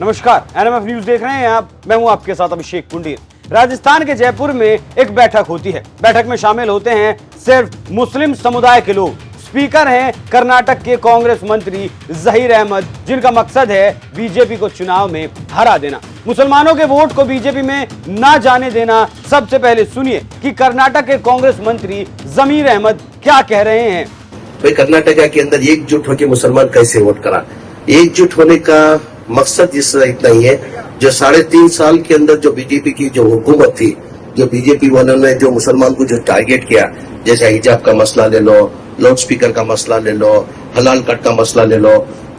नमस्कार, NMF news देख रहे हैं आप। मैं हूं आपके साथ अभिषेक कुंडीर। राजस्थान के जयपुर में एक बैठक होती है। बैठक में शामिल होते हैं सिर्फ मुस्लिम समुदाय के लोग। स्पीकर हैं कर्नाटक के कांग्रेस मंत्री जहीर अहमद, जिनका मकसद है बीजेपी को चुनाव में हरा देना, मुसलमानों के वोट को बीजेपी में ना जाने देना। सबसे पहले सुनिए कि कर्नाटक के कांग्रेस मंत्री जमीर अहमद क्या कह रहे हैं। भाई, कर्नाटका के अंदर एकजुट होकर मुसलमान कैसे वोट करा? एकजुट होने का मकसद इतना ही है, जो 3.5 साल के अंदर जो बीजेपी की जो हुकूमत थी, जो बीजेपी वालों ने जो मुसलमान को जो टारगेट किया, जैसे हिजाब का मसला ले लो, लाउड स्पीकर का मसला ले लो, हलाल कट का मसला ले लो,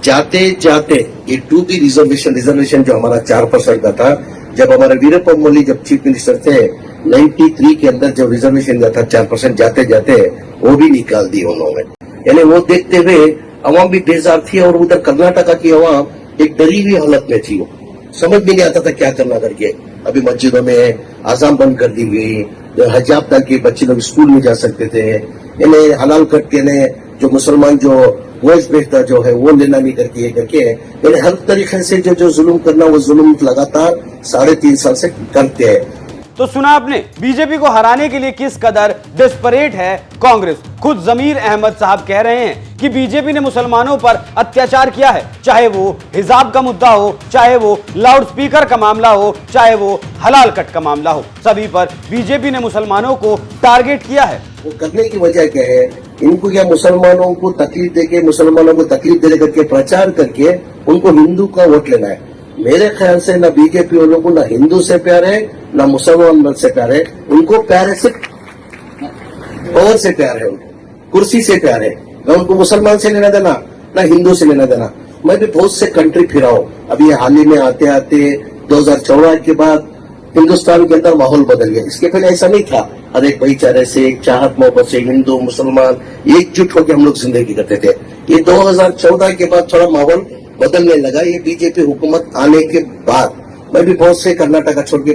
जाते जाते ये 2B रिजर्वेशन जो हमारा 4% का था, जब हमारे वीरप्पा मोइली जब चीफ मिनिस्टर थे 93 के अंदर जो रिजर्वेशन का था 4%, जाते जाते वो भी निकाल दी उन्होंने। यानी वो देखते हुए अवाम भी बेजार थी और उधर कर्नाटका की अवाम एक डरी हुई हालत में थी। वो समझ में नहीं आता था क्या करना करके। अभी मस्जिदों में आजान बंद कर दी गई, हिजाब डाल के बच्चे लोग स्कूल में जा सकते थे, यानी हलाल कट के ने जो मुसलमान जो वॉइस बेचता जो है वो लेना नहीं करके यानी हर तरीके से जो जुल्म करना वो जुल्म लगातार 3.5 साल से करते हैं। तो सुना आपने बीजेपी को हराने के लिए किस कदर डिस्परेट है कांग्रेस। खुद जमीर अहमद साहब कह रहे हैं कि बीजेपी ने मुसलमानों पर अत्याचार किया है, चाहे वो हिजाब का मुद्दा हो, चाहे वो लाउड स्पीकर का मामला हो, चाहे वो हलाल कट का मामला हो, सभी पर बीजेपी ने मुसलमानों को टारगेट किया है। वो करने की वजह क्या है? इनको क्या मुसलमानों को तकलीफ देके, मुसलमानों को तकलीफ दे करके प्रचार करके उनको हिंदू का वोट लेना है। मेरे ख्याल से न बीजेपी वालों को न हिंदू से प्यार है न मुसलमान से प्यार है। उनको प्यार है सिर्फ पावर से प्यार है, उनको कुर्सी से प्यार है। न उनको मुसलमान से लेना देना न हिंदू से लेना देना। मैं भी बहुत से कंट्री फिरा हूं। अभी हाल ही में आते आते 2014 के बाद हिंदुस्तान के अंदर माहौल बदल गया। इसके पहले ऐसा नहीं था। हर एक भाईचारे से, एक चाहत मोहब्बत से हिंदू मुसलमान एकजुट होकर हम लोग जिंदगी करते थे। ये 2014 के बाद थोड़ा माहौल बदलने लगा। ये बीजेपी हुकूमत आने के बाद मैं भी बहुत से कर्नाटका छोड़ के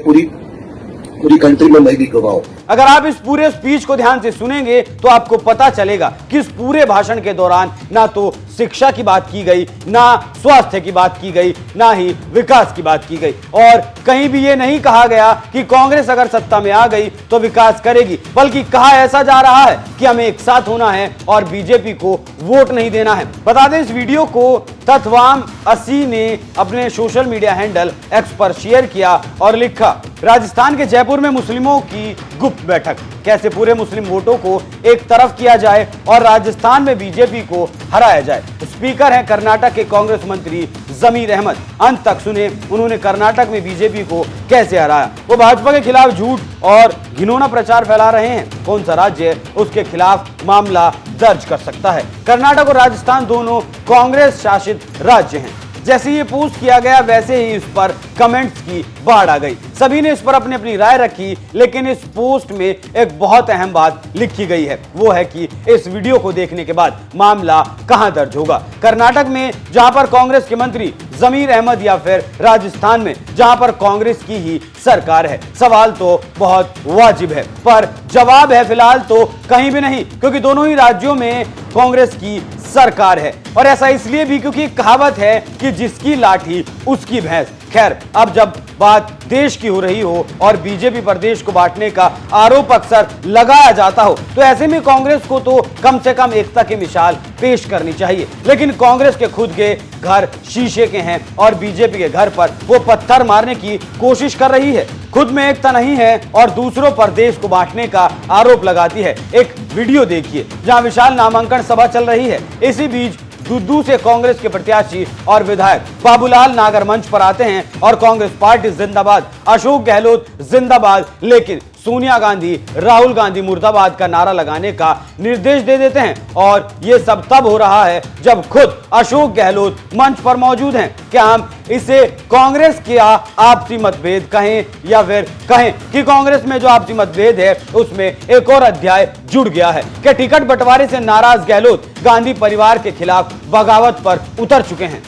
पूरी कंट्री में मैं भी गवा हूं। अगर आप इस पूरे स्पीच को ध्यान से सुनेंगे तो आपको पता चलेगा कि इस पूरे भाषण के दौरान ना तो शिक्षा की बात की गई, ना स्वास्थ्य की बात की गई, ना ही विकास की बात की गई, और कहीं भी ये नहीं कहा गया कि कांग्रेस अगर सत्ता में आ गई तो विकास करेगी, बल्कि कहा ऐसा जा रहा है कि हमें एक साथ होना है और बीजेपी को वोट नहीं देना है। बता दें, इस वीडियो को तत्वाम 80 ने अपने सोशल मीडिया हैंडल एक्स पर शेयर किया और लिखा, राजस्थान के जयपुर में मुस्लिमों की गुप्त बैठक, कैसे पूरे मुस्लिम वोटों को एक तरफ किया जाए और राजस्थान में बीजेपी को हराया जाए। स्पीकर हैं कर्नाटक के कांग्रेस मंत्री जमीर अहमद। अंत तक सुने उन्होंने कर्नाटक में बीजेपी को कैसे हराया। वो भाजपा के खिलाफ झूठ और घिनौना प्रचार फैला रहे हैं। कौन सा राज्य उसके खिलाफ मामला दर्ज कर सकता है? कर्नाटक और राजस्थान दोनों कांग्रेस शासित राज्य हैं। जैसे ये पोस्ट किया गया वैसे ही इस पर कमेंट्स की बाढ़ आ गई। सभी ने इस पर अपनी अपनी राय रखी, लेकिन इस पोस्ट में एक बहुत अहम बात लिखी गई है। वो है कि इस वीडियो को देखने के बाद मामला कहां दर्ज होगा। कर्नाटक में जहां पर कांग्रेस के मंत्री जमीर अहमद, या फिर राजस्थान में जहां पर कांग्रेस की ही सरकार है? सवाल तो बहुत वाजिब है, पर जवाब है फिलहाल तो कहीं भी नहीं, क्योंकि दोनों ही राज्यों में कांग्रेस की सरकार है। और ऐसा इसलिए भी क्योंकि एक कहावत है कि जिसकी लाठी उसकी भैंस। खैर, अब जब बात देश की हो रही हो और बीजेपी पर देश को बांटने का आरोप अक्सर लगाया जाता हो, तो ऐसे में कांग्रेस को तो कम से कम एकता की मिसाल पेश करनी चाहिए। लेकिन कांग्रेस के खुद के घर शीशे के हैं और बीजेपी के घर पर वो पत्थर मारने की कोशिश कर रही है। खुद में एकता नहीं है और दूसरों पर देश को बांटने का आरोप लगाती है। एक वीडियो देखिए जहां विशाल नामांकन सभा चल रही है। इसी बीच दुद्दू से कांग्रेस के प्रत्याशी और विधायक बाबूलाल नागर मंच पर आते हैं और कांग्रेस पार्टी जिंदाबाद, अशोक गहलोत जिंदाबाद, लेकिन सोनिया गांधी, राहुल गांधी मुर्दाबाद का नारा लगाने का निर्देश दे देते हैं। और यह सब तब हो रहा है जब खुद अशोक गहलोत मंच पर मौजूद हैं। क्या हम इसे कांग्रेस के आपसी मतभेद कहें, या फिर कहें कि कांग्रेस में जो आपसी मतभेद है उसमें एक और अध्याय जुड़ गया है? क्या टिकट बंटवारे से नाराज गहलोत गांधी परिवार के खिलाफ बगावत पर उतर चुके हैं?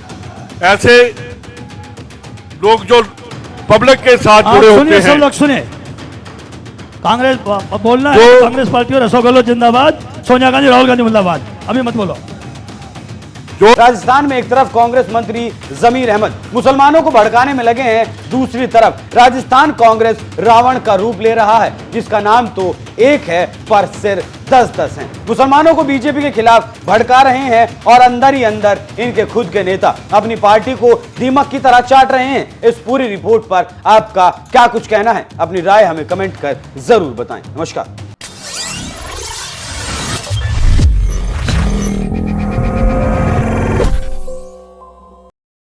ऐसे लोग जो पब्लिक के साथ जुड़े होते हैं, सब लोग सुने, कांग्रेस बोलना है, कांग्रेस पार्टी और अशोक गहलोत जिंदाबाद, सोनिया गांधी राहुल गांधी मुर्दाबाद। अभी मत बोलो। जो राजस्थान में एक तरफ कांग्रेस मंत्री जमीर अहमद मुसलमानों को भड़काने में लगे हैं, दूसरी तरफ राजस्थान कांग्रेस रावण का रूप ले रहा है, जिसका नाम तो एक है पर सिर 10-10 हैं। मुसलमानों को बीजेपी के खिलाफ भड़का रहे हैं और अंदर ही अंदर इनके खुद के नेता अपनी पार्टी को दीमक की तरह चाट रहे हैं। इस पूरी रिपोर्ट पर आपका क्या कुछ कहना है? अपनी राय हमें कमेंट कर जरूर बताएं। नमस्कार।